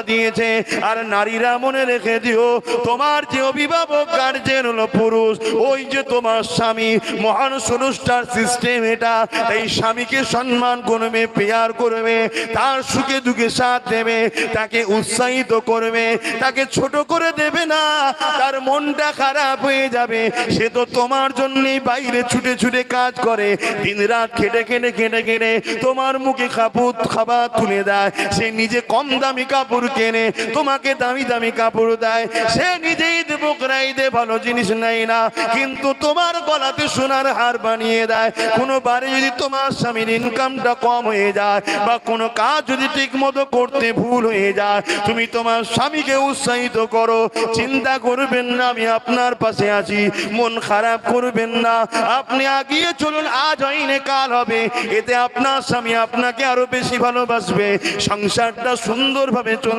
দিয়েছে। আর নারীরা মনে রেখে দিও, তোমার যে অভিভাবক গার্জেন হলো পুরুষ, ওই যে তোমার স্বামী, মহান স্রষ্টার সিস্টেম এটা। এই স্বামীকে সম্মান করবে, পেয়ার করবে, তার সুখে দুঃখে সাথ দেবে, তাকে উৎসাহিত করবে, তাকে ছোট করে দেবে না। তার মনটা খারাপ হয়ে যাবে, সে তো তোমার জন্যই বাইরে ছুটে ছুটে কাজ করে, দিন রাত খেটে খেটে খেটে খেটে তোমার মুখে খাবার তুলে দেয়। সে নিজে কম দামি কাপড় কেনে, তোমাকে দামি দামি কাপড় দেয়। সে নিজেই বকরাই দে, ভালো জিনিস নেয় না, কিন্তু তোমার গলাতে সোনার হার বানিয়ে দেয়। কোনোবারে যদি তোমার স্বামীর ইনকামটা কম হয়ে যায় বা কোনো কাজ যদি ঠিক মতো করতে ভুল হয়ে যায়, তুমি তোমার স্বামীকে উৎসাহিত করো, চিন্তা করবেন না, আমি আপনার পাশে আছি, মন খারাপ করবেন না, আপনি এগিয়ে চলুন, আজ হয়নি কাল হবে। এতে আপনার স্বামী আপনাকে আরো বেশি ভালোবাসবে, সংসারটা সুন্দরভাবে চলবে।